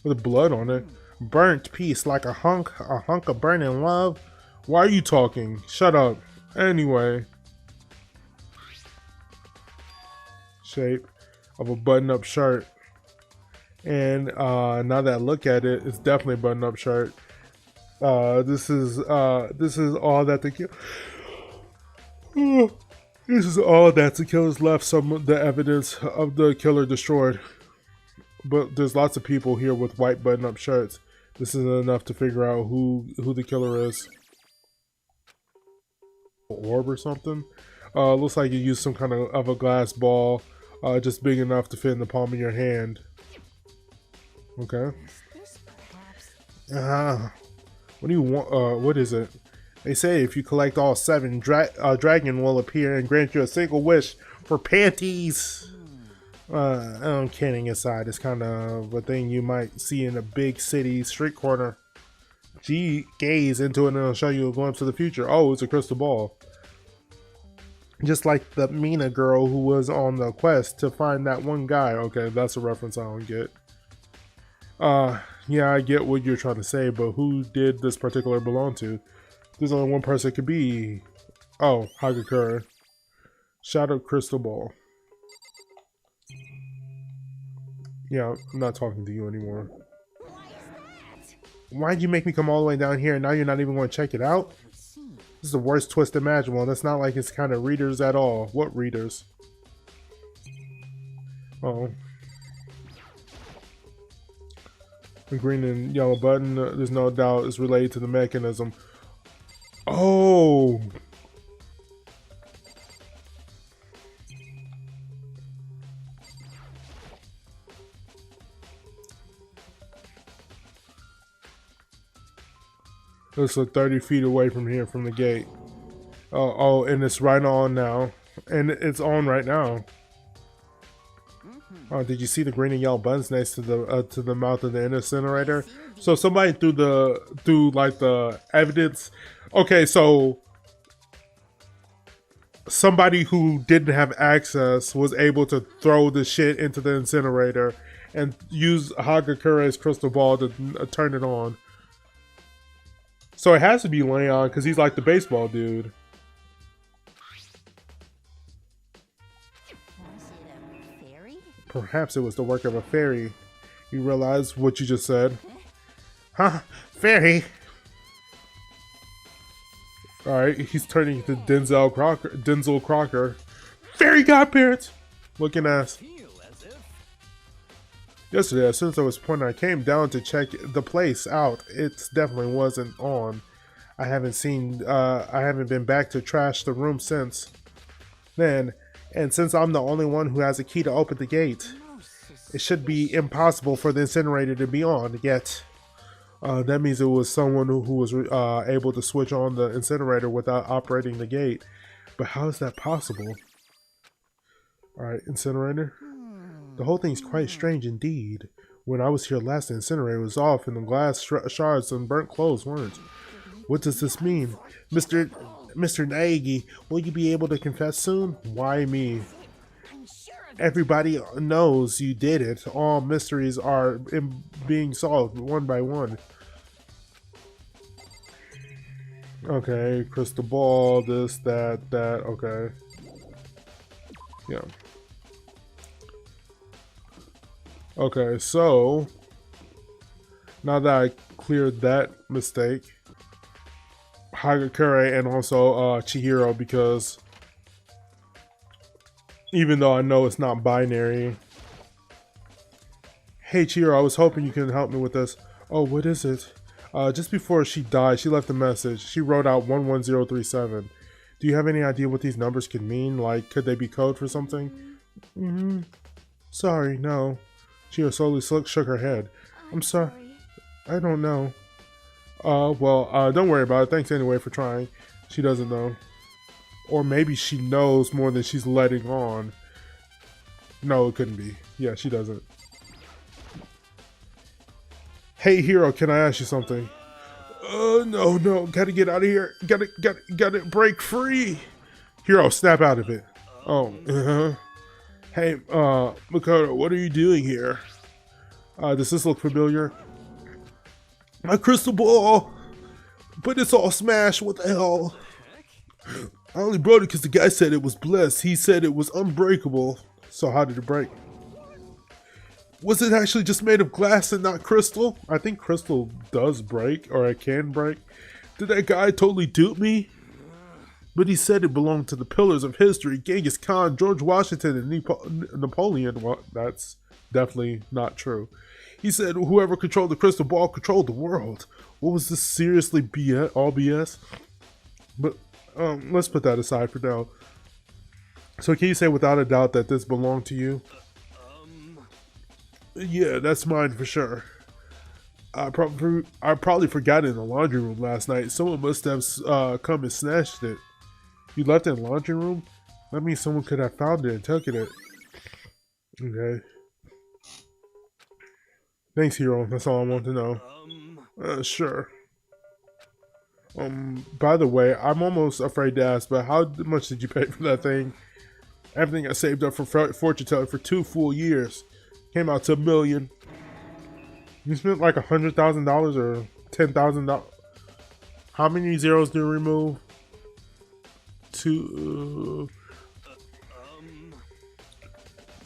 With blood on it. Burnt piece, like a hunk of burning love. Why are you talking? Shut up. Anyway. Shape of a button-up shirt. And now that I look at it, it's definitely a button-up shirt. This is all that the kill. This is all that the killer's left. Some of the evidence of the killer destroyed. But there's lots of people here with white button-up shirts. This isn't enough to figure out who the killer is. Orb or something. Looks like you used some kind of a glass ball, just big enough to fit in the palm of your hand. Okay. What do you want? What is it? They say if you collect all 7, dragon will appear and grant you a single wish for panties. I'm kidding aside. It's kind of a thing you might see in a big city street corner. Gaze into it and it'll show you a glimpse of the future. Oh, it's a crystal ball. Just like the Mina girl who was on the quest to find that one guy. Okay, that's a reference I don't get. Yeah, I get what you're trying to say, but who did this particular belong to? There's only one person it could be. Oh, Hagakure. Shadow crystal ball. Yeah, I'm not talking to you anymore. Why'd you make me come all the way down here and now you're not even going to check it out? This is the worst twist imaginable, and it's not like it's kind of readers at all. What readers? Oh. The green and yellow button, there's no doubt, is related to the mechanism. Oh! It's like 30 feet away from here, from the gate. Oh, and it's right on now. And it's on right now. Oh, did you see the green and yellow buttons next to the mouth of the incinerator? So somebody through like the evidence. Okay, so somebody who didn't have access was able to throw the shit into the incinerator and use Hagakure's crystal ball to turn it on. So it has to be Leon because he's like the baseball dude. Was it a fairy? Perhaps it was the work of a fairy. You realize what you just said? Huh? Fairy? Alright, he's turning to Denzel Crocker. Fairy godparents! Looking ass. Yesterday, as soon as I was pointing, I came down to check the place out. It definitely wasn't on. I haven't been back to trash the room since then. And since I'm the only one who has a key to open the gate, it should be impossible for the incinerator to be on yet. That means it was someone who was able to switch on the incinerator without operating the gate. But how is that possible? Alright, incinerator. The whole thing's quite strange indeed. When I was here last, the incinerator was off and the glass shards and burnt clothes weren't. What does this mean? Mr. Naegi, will you be able to confess soon? Why me? Everybody knows you did it. All mysteries are being solved one by one. Okay, crystal ball, this, that, okay. Yeah. Okay, so now that I cleared that mistake, Hagakure and also Chihiro, because even though I know it's not binary. Hey Chihiro, I was hoping you could help me with this. Oh, what is it? Just before she died, she left a message. She wrote out 11037. Do you have any idea what these numbers could mean? Like, could they be code for something? Sorry, no. Chihiro slowly shook her head. I'm sorry. I don't know. Well, don't worry about it. Thanks anyway for trying. She doesn't know. Or maybe she knows more than she's letting on. No, it couldn't be. Yeah, she doesn't. Hey, Hero, can I ask you something? No. Gotta get out of here. Gotta break free. Hero, snap out of it. Oh, Hey, Makoto, what are you doing here? Does this look familiar? My crystal ball! But it's all smashed, what the hell? I only brought it because the guy said it was blessed. He said it was unbreakable. So how did it break? Was it actually just made of glass and not crystal? I think crystal does break, or it can break. Did that guy totally dupe me? But he said it belonged to the pillars of history, Genghis Khan, George Washington, and Napoleon. Well, that's definitely not true. He said whoever controlled the crystal ball controlled the world. What was this seriously BS? All BS? But let's put that aside for now. So can you say without a doubt that this belonged to you? Yeah, that's mine for sure. I probably forgot it in the laundry room last night. Someone must have come and snatched it. You left it in the laundry room? That means someone could have found it and taken it. Okay. Thanks, Hero. That's all I want to know. Sure. By the way, I'm almost afraid to ask, but how much did you pay for that thing? Everything I saved up for fortune telling for 2 full years. Came out to $1 million. You spent like $100,000 or $10,000. How many zeros do you remove? 2.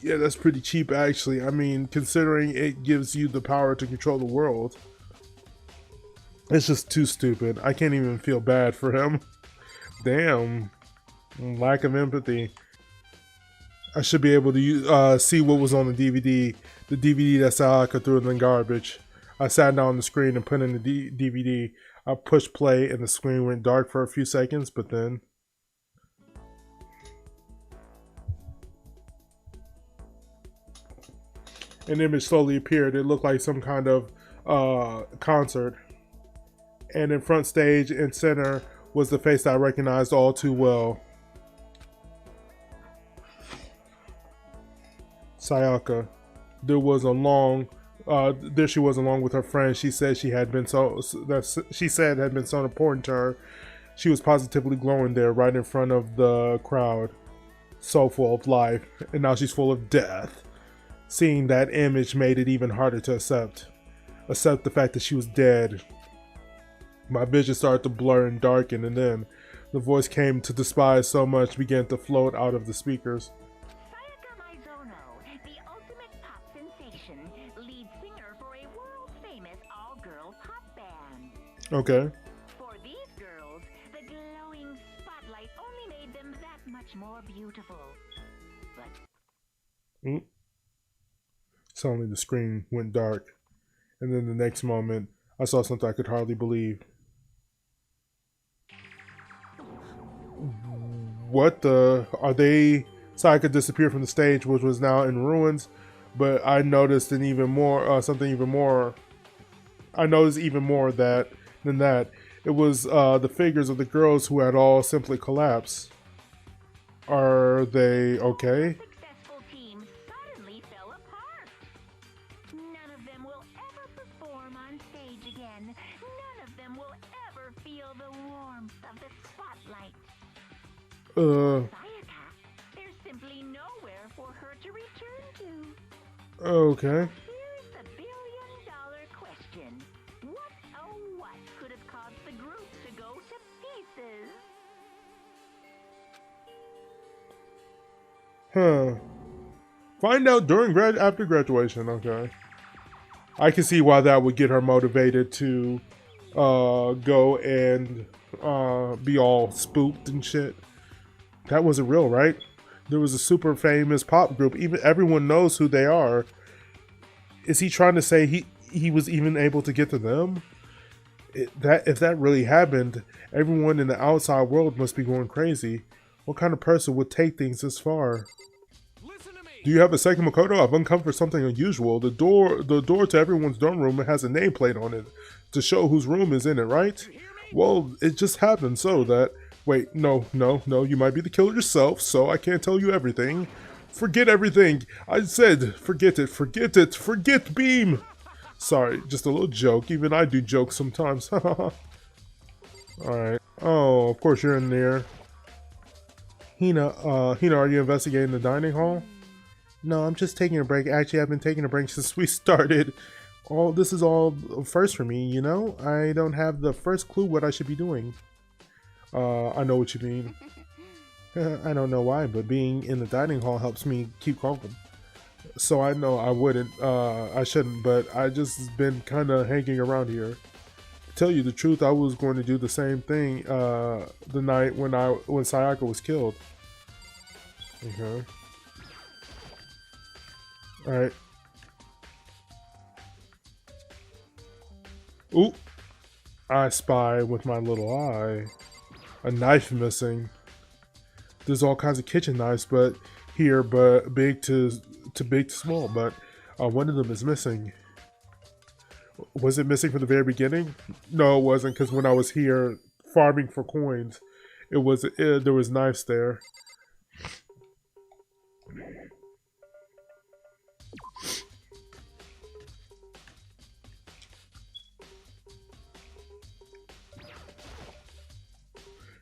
Yeah, that's pretty cheap actually. I mean, considering it gives you the power to control the world. It's just too stupid. I can't even feel bad for him. Damn. Lack of empathy. I should be able to see what was on the DVD. The DVD that Sayaka threw in the garbage. I sat down on the screen and put in the DVD. I pushed play and the screen went dark for a few seconds, but then... an image slowly appeared. It looked like some kind of concert. And in front stage and center was the face that I recognized all too well. Sayaka. There she was along with her friend. She said had been so important to her. She was positively glowing there right in front of the crowd. So full of life. And now she's full of death. Seeing that image made it even harder to accept the fact that she was dead. My vision started to blur and darken, and then the voice came to despise so much began to float out of the speakers. Sayaka Mizono, the ultimate pop sensation, lead singer for a world-famous all-girl pop band. Okay. For these girls, the glowing spotlight only made them that much more beautiful. But Suddenly the screen went dark, and then the next moment I saw something I could hardly believe. What the? Are they? Sayaka disappeared from the stage, which was now in ruins, but I noticed something even more. I noticed even more than that. It was the figures of the girls who had all simply collapsed. Are they okay? successful team suddenly fell apart. None of them will ever perform on stage again. None of them will ever feel the warmth of the spotlight. Sayaka, there's simply nowhere for her to return to. Okay. Here's the billion-dollar question. What could have caused the group to go to pieces? Find out after graduation. Okay. I can see why that would get her motivated to go and be all spooked and shit. That wasn't real, right? There was a super famous pop group. Even everyone knows who they are. Is he trying to say he was even able to get to them? If that really happened, everyone in the outside world must be going crazy. What kind of person would take things this far? Do you have a second Makoto? I've uncovered something unusual. The door to everyone's dorm room has a nameplate on it to show whose room is in it, right? Well, it just happened so that... Wait, no, you might be the killer yourself, so I can't tell you everything. Forget everything. I said, forget it, Beam. Sorry, just a little joke. Even I do jokes sometimes. Alright. Oh, of course you're in there. Hina, are you investigating the dining hall? No, I'm just taking a break. Actually, I've been taking a break since we started. This is all first for me, you know? I don't have the first clue what I should be doing. I know what you mean. I don't know why, but being in the dining hall helps me keep calm. So I know I shouldn't, but I just been kind of hanging around here. To tell you the truth, I was going to do the same thing the night when Sayaka was killed. Okay. Alright. Ooh! I spy with my little eye a knife missing. There's all kinds of kitchen knives, but big to big to small. But one of them is missing. Was it missing from the very beginning? No, it wasn't, because when I was here farming for coins, there was knives there.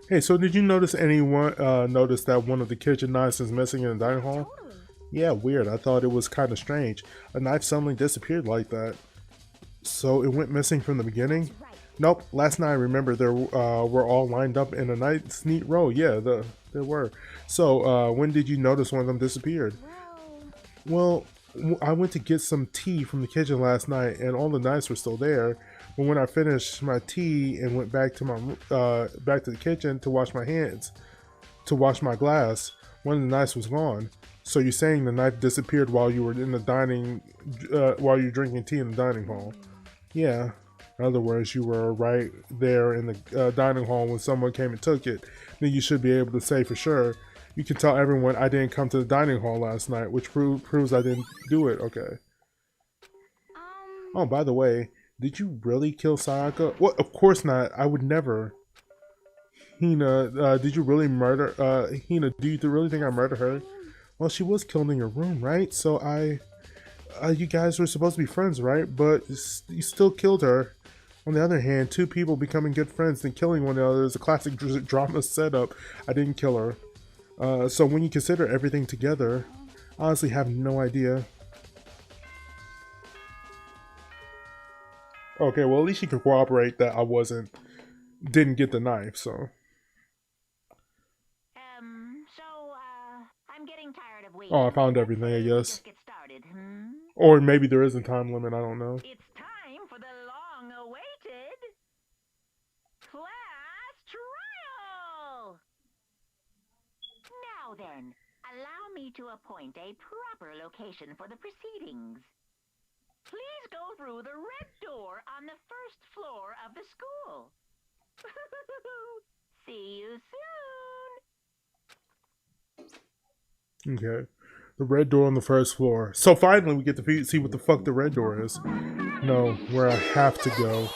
Hey, so did you notice notice that one of the kitchen knives is missing in the dining hall? Totally. Yeah, weird. I thought it was kind of strange. A knife suddenly disappeared like that. So it went missing from the beginning? That's right. Nope. Last night I remember there were all lined up in a nice neat row. Yeah, there were. So when did you notice one of them disappeared? Well, I went to get some tea from the kitchen last night, and all the knives were still there. But when I finished my tea and went back to the kitchen to wash my hands, to wash my glass, one of the knives was gone. So you're saying the knife disappeared while you were in the while you were drinking tea in the dining hall? Yeah. In other words, you were right there in the dining hall when someone came and took it. Then you should be able to say for sure. You can tell everyone I didn't come to the dining hall last night, which proves I didn't do it. Okay. Oh, by the way, did you really kill Sayaka? Well, of course not. I would never. Hina, did you really murder? Hina, do you really think I murdered her? Well, she was killed in your room, right? So you guys were supposed to be friends, right? But you still killed her. On the other hand, two people becoming good friends and killing one another is a classic drama setup. I didn't kill her. So when you consider everything together, I honestly have no idea. Okay, well at least you can corroborate that I didn't get the knife, so. I'm getting tired of waiting. Oh, I found everything, I guess. Just get started, hmm? Or maybe there is a time limit, I don't know. It's time for the long-awaited class trial! Now then, allow me to appoint a proper location for the proceedings. Please go through the red door on the first floor of the school. See you soon! Okay. The red door on the first floor. So finally we get to see what the fuck the red door is. No, where I have to go.